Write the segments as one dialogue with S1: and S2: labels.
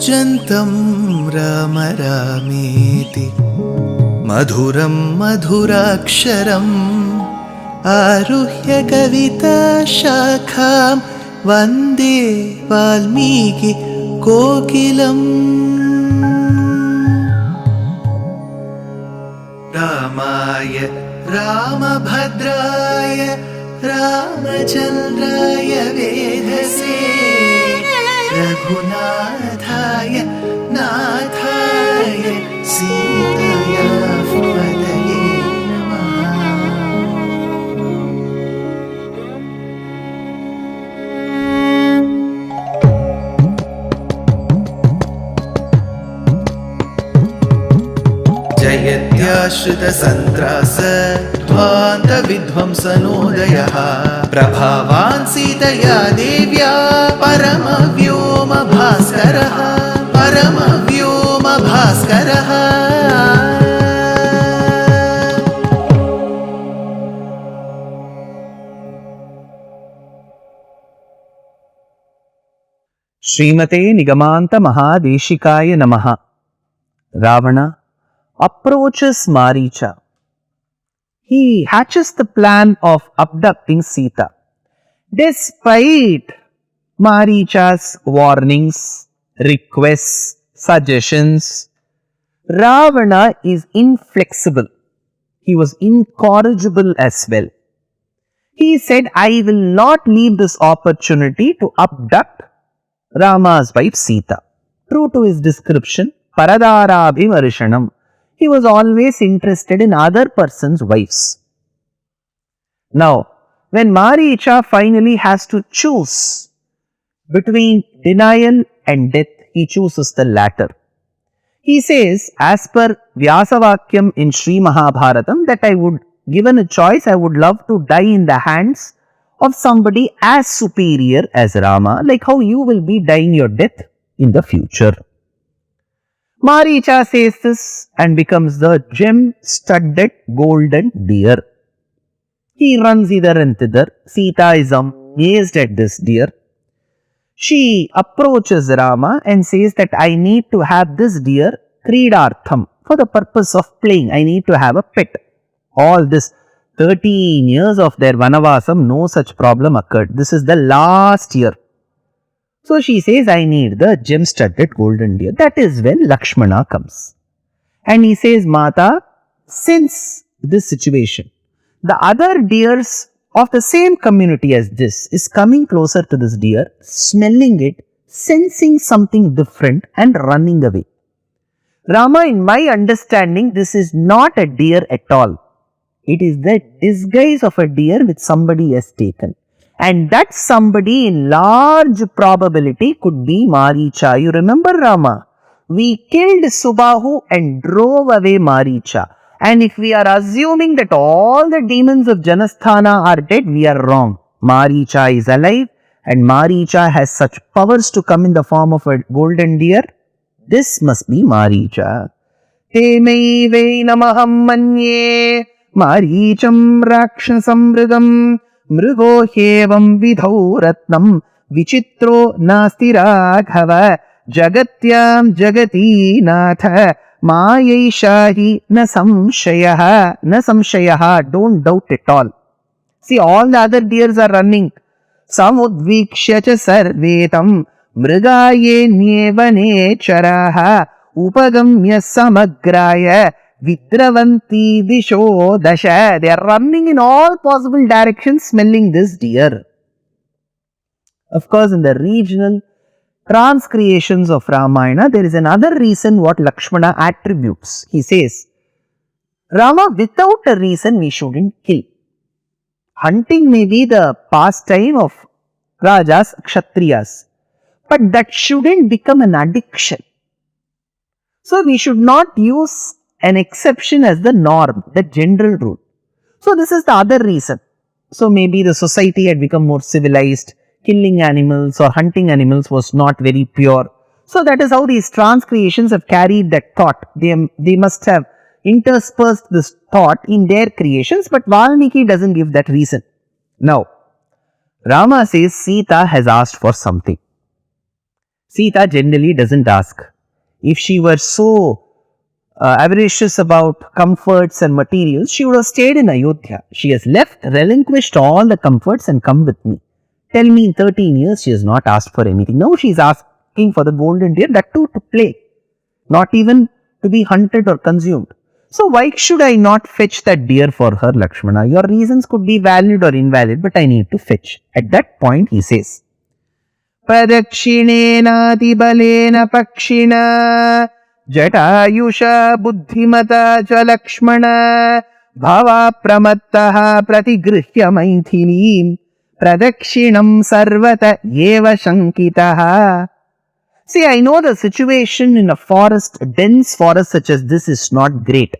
S1: कूजन्तं राम रामेति मधुरं मधुराक्षरम् आरुह्य कविताशाखां वन्दे वाल्मीकि कोकिलम्। रामाय रामभद्राय रामचन्द्राय वेधसे रघुनाथाय नाथाय सीताया पतये नमः। जयत्याश्रितसन्त्रास ध्वान्तविध्वंसनोदयः प्रभावान् सीतया देव्या परमव्योमभास्करः परमव्योमभास्करः।
S2: श्रीमते निगमान्त महादेशिकाय नमः। Ravana approaches Maricha. He hatches the plan of abducting Sita. Despite Maricha's warnings, requests, suggestions, Ravana is inflexible. He was incorrigible as well. He said, I will not leave this opportunity to abduct Rama's wife Sita. True to his description, Paradarabhimarishanam. He was always interested in other person's wives. Now, when Maricha finally has to choose between denial and death, he chooses the latter. He says, as per Vyasavakyam in Sri Mahabharatam, that I would, given a choice, I would love to die in the hands of somebody as superior as Rama, like how you will be dying your death in the future. Maricha says this and becomes the gem-studded golden deer. He runs hither and thither. Sita is amazed at this deer. She approaches Rama and says that I need to have this deer kridartham, for the purpose of playing. I need to have a pet. All this 13 years of their vanavasam, no such problem occurred. This is the last year. So she says, I need the gem-studded golden deer. That is when Lakshmana comes. And he says, Mata, since this situation, the other deers of the same community as this is coming closer to this deer, smelling it, sensing something different and running away. Rama, in my understanding, this is not a deer at all. It is the disguise of a deer which somebody has taken. And that somebody in large probability could be Maricha. You remember Rama? We killed Subahu and drove away Maricha. And if we are assuming that all the demons of Janasthana are dead, we are wrong. Maricha is alive and Maricha has such powers to come in the form of a golden deer. This must be Maricha. Te meive namaham manye Maricham rakshasam mrigam Mrigo hevam vidhau ratnam vichitro nasti raghava jagatyam jagati natha mayaishahi na samshayaha. Don't doubt at all. See, all the other deers are running. Samudvikshya cha sarvetam mrigaye nyevane charaha upagamya samagraya Vidravanti disho dasha. They are running in all possible directions smelling this deer. Of course, in the regional transcreations of Ramayana, there is another reason what Lakshmana attributes. He says, Rama, without a reason we shouldn't kill. Hunting may be the pastime of Rajas, Kshatriyas, but that shouldn't become an addiction. So we should not use an exception as the norm, the general rule. So this is the other reason. So maybe the society had become more civilized, killing animals or hunting animals was not very pure. So that is how these transcreations have carried that thought. They must have interspersed this thought in their creations, but Valmiki doesn't give that reason. Now, Rama says Sita has asked for something. Sita generally doesn't ask. If she were so avaricious about comforts and materials, she would have stayed in Ayodhya. She has left, relinquished all the comforts and come with me. Tell me, in 13 years she has not asked for anything. Now she is asking for the golden deer, that too to play, not even to be hunted or consumed. So why should I not fetch that deer for her, Lakshmana? Your reasons could be valid or invalid, but I need to fetch. At that point he says, Pradakshinena balena pakshina Jatayusha buddhimata cha Lakshmana Bhava pramattaha pratigruhya maithinim Pradakshinam sarvata eva shankitaha. See, I know the situation in a forest, a dense forest such as this is not great.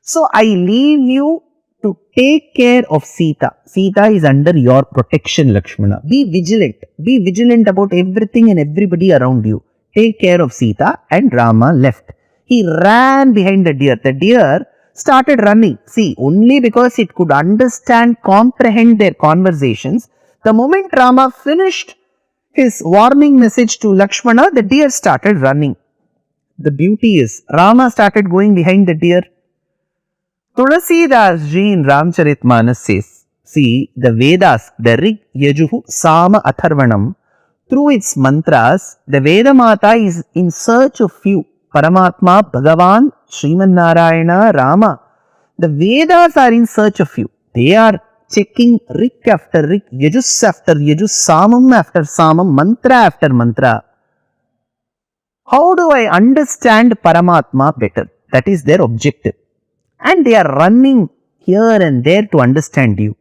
S2: So I leave you to take care of Sita. Sita is under your protection, Lakshmana. Be vigilant. Be vigilant about everything and everybody around you. Take care of Sita. And Rama left. He ran behind the deer. The deer started running. See, only because it could understand, comprehend their conversations. The moment Rama finished his warning message to Lakshmana, the deer started running. The beauty is, Rama started going behind the deer. Tulasidas ji in Ramcharitmanas says, see, the Vedas, the Rig, Yajuhu, Sama, Atharvanam, through its mantras, the Vedamata is in search of you. Paramatma, Bhagavan, Sriman Narayana, Rama. The Vedas are in search of you. They are checking Rig after Rig, Yajus after Yajus, Samam after Samam, Mantra after Mantra. How do I understand Paramatma better? That is their objective. And they are running here and there to understand you.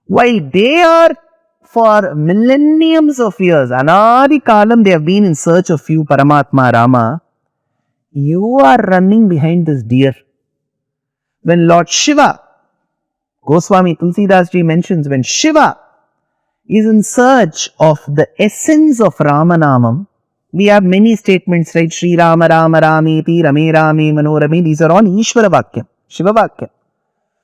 S2: While they are for millenniums of years, Anadi Kalam, they have been in search of you, Paramatma, Rama. You are running behind this deer. When Lord Shiva, Goswami Tulsidas ji mentions, when Shiva is in search of the essence of Ramanamam, we have many statements, right? Shri Rama Rama Rameti Rame Rame Manorame. These are all Ishvara Vakyam, Shiva Vakyam.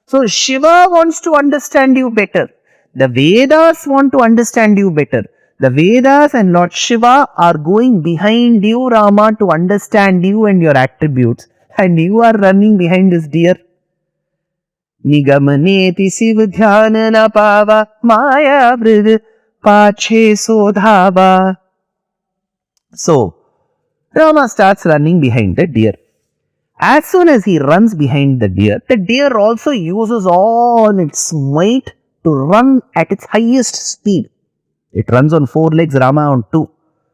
S2: So Shiva wants to understand you better. The Vedas want to understand you better. The Vedas and Lord Shiva are going behind you, Rama, to understand you and your attributes. And you are running behind this deer. Nigamaneti sivdhyana pava maya vrid pache sodhava. So, Rama starts running behind the deer. As soon as he runs behind the deer also uses all its might to run at its highest speed. It runs on 4 legs, Rama on 2.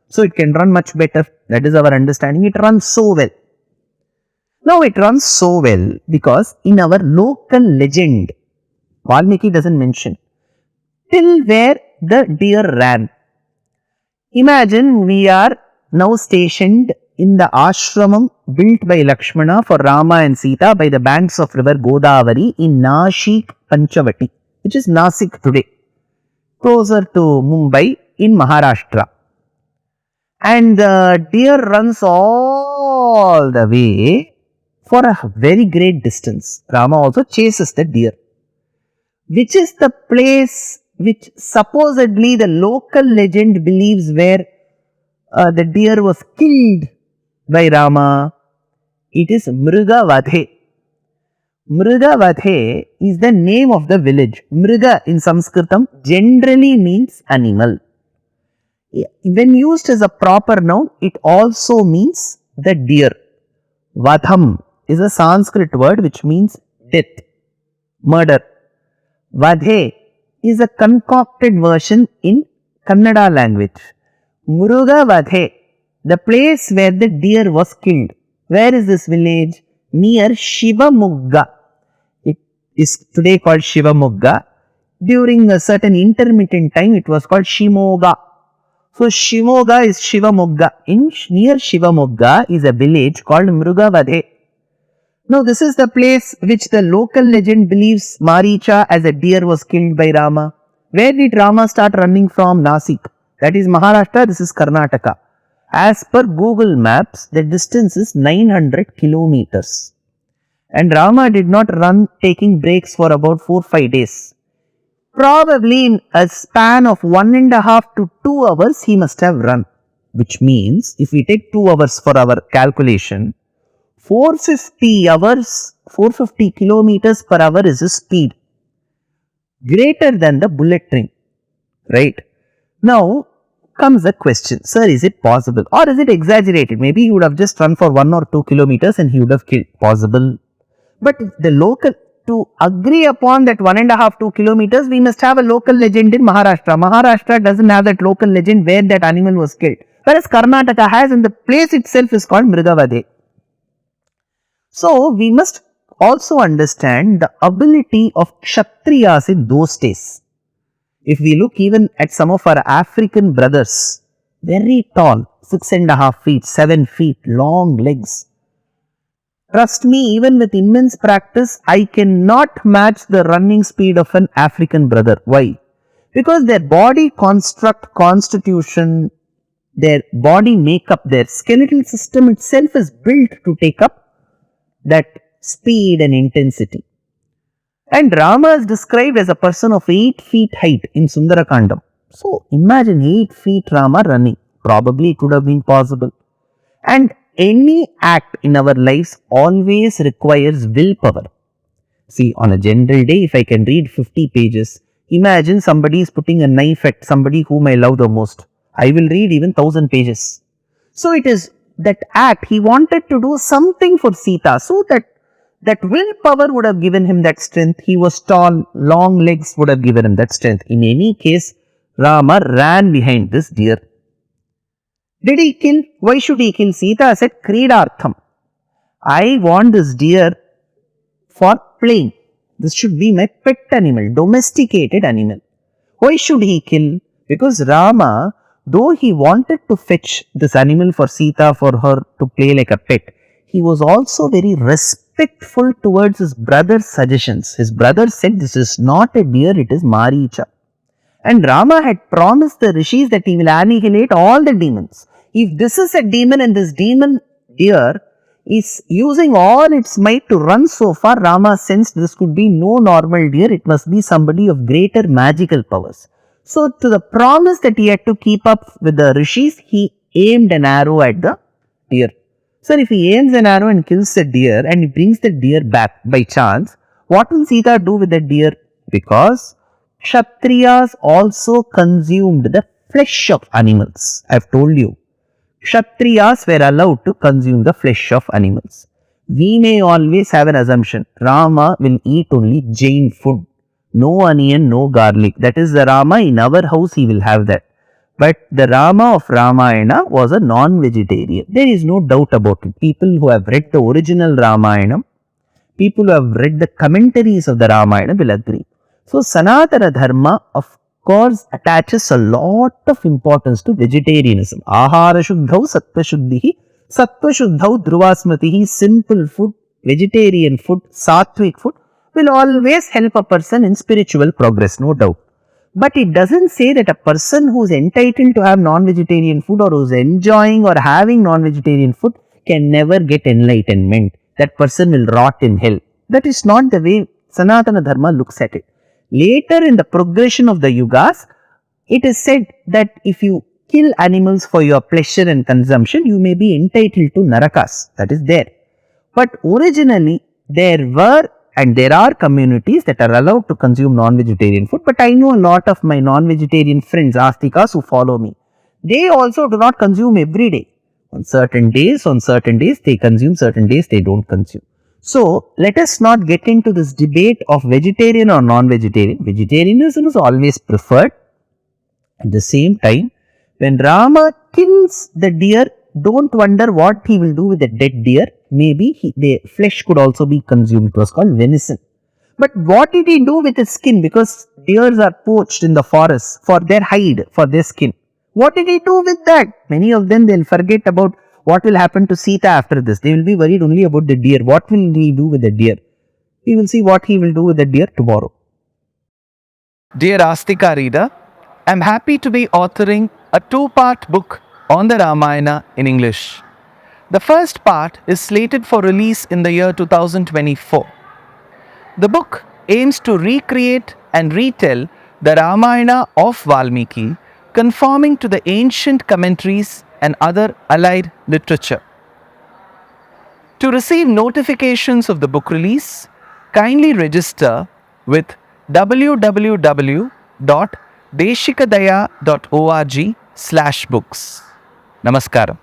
S2: So, it can run much better. That is our understanding. It runs so well. Now, it runs so well because in our local legend, Valmiki doesn't mention, till where the deer ran. Imagine we are now stationed in the ashramam built by Lakshmana for Rama and Sita by the banks of river Godavari in Nashik Panchavati, which is Nasik today, closer to Mumbai in Maharashtra. And the deer runs all the way for a very great distance. Rama also chases the deer, which is the place which supposedly the local legend believes where the deer was killed by Rama. It is Mrugavadhe. Mrugavadhe is the name of the village. Mruga in Sanskritam generally means animal. When used as a proper noun, it also means the deer. Vadham is a Sanskrit word which means death, murder. Vadhe is a concocted version in Kannada language. Mrugavadhe, the place where the deer was killed. Where is this village? Near Shivamogga. It is today called Shivamogga. During a certain intermittent time, it was called Shimoga. So, Shimoga is Shivamogga. Near Shivamogga is a village called Mrugavadhe. Now, this is the place which the local legend believes Maricha as a deer was killed by Rama. Where did Rama start running from? Nasik. That is Maharashtra, this is Karnataka. As per Google Maps, the distance is 900 kilometers. And Rama did not run taking breaks for about 4-5 days. Probably in a span of 1.5 to 2 hours, he must have run. which means if we take 2 hours for our calculation, 450 kilometers per hour is the speed, greater than the bullet train, right? Now comes the question, sir, is it possible or is it exaggerated? Maybe he would have just run for 1 or 2 kilometers and he would have killed. Possible. But the local, to agree upon that 1.5-2 kilometers, we must have a local legend in Maharashtra. Maharashtra doesn't have that local legend where that animal was killed. Whereas Karnataka has, and the place itself is called Mrigavade. So we must also understand the ability of Kshatriyas in those days. If we look even at some of our African brothers, very tall, 6.5 feet, 7 feet, long legs. Trust me, even with immense practice, I cannot match the running speed of an African brother. Why? Because their body construct, constitution, their body makeup, their skeletal system itself is built to take up that speed and intensity. And Rama is described as a person of 8 feet height in Sundara Kandam. So imagine 8 feet Rama running. Probably it would have been possible. And any act in our lives always requires willpower. See, on a general day, if I can read 50 pages, imagine somebody is putting a knife at somebody whom I love the most. I will read even 1000 pages. So it is that act, he wanted to do something for Sita, so that willpower would have given him that strength. He was tall, long legs would have given him that strength. In any case, Rama ran behind this deer. Did he kill? Why should he kill? Sita said, Kridartham. I want this deer for playing. This should be my pet animal, domesticated animal. Why should he kill? Because Rama, though he wanted to fetch this animal for Sita, for her to play like a pet, he was also very respectful towards his brother's suggestions. His brother said, this is not a deer, it is Maricha. And Rama had promised the rishis that he will annihilate all the demons. If this is a demon and this demon deer is using all its might to run so far, Rama sensed this could be no normal deer, it must be somebody of greater magical powers. So to the promise that he had to keep up with the rishis, he aimed an arrow at the deer. Sir, if he aims an arrow and kills the deer and he brings the deer back by chance, what will Sita do with the deer? Because Kshatriyas also consumed the flesh of animals. I have told you, Kshatriyas were allowed to consume the flesh of animals. We may always have an assumption, Rama will eat only Jain food. No onion, no garlic. That is the Rama, in our house he will have that. But the Rama of Ramayana was a non-vegetarian. There is no doubt about it. People who have read the original Ramayana, people who have read the commentaries of the Ramayana will agree. So, Sanatana Dharma of course attaches a lot of importance to vegetarianism. Ahara Shuddhau Sattva Shuddhihi, Sattva Shuddhau Dhruvasmatihi, simple food, vegetarian food, sattvic food will always help a person in spiritual progress, no doubt. But it doesn't say that a person who is entitled to have non-vegetarian food or who is enjoying or having non-vegetarian food can never get enlightenment. That person will rot in hell. That is not the way Sanatana Dharma looks at it. Later in the progression of the yugas, it is said that if you kill animals for your pleasure and consumption, you may be entitled to narakas. That is there. But originally, there were and there are communities that are allowed to consume non-vegetarian food. But I know a lot of my non-vegetarian friends, astikas, who follow me. They also do not consume every day. On certain days they consume, certain days they don't consume. So, let us not get into this debate of vegetarian or non-vegetarian. Vegetarianism is always preferred. At the same time, when Rama kills the deer, don't wonder what he will do with the dead deer. Maybe the flesh could also be consumed. It was called venison. But what did he do with his skin? Because deers are poached in the forest for their hide, for their skin. What did he do with that? Many of them, they'll forget about what will happen to Sita after this. They will be worried only about the deer. What will he do with the deer? We will see what he will do with the deer tomorrow.
S3: Dear Astika reader, I am happy to be authoring a 2-part book on the Ramayana in English. The first part is slated for release in the year 2024. The book aims to recreate and retell the Ramayana of Valmiki, conforming to the ancient commentaries and other allied literature. To receive notifications of the book release, kindly register with www.deshikadaya.org/books. Namaskaram.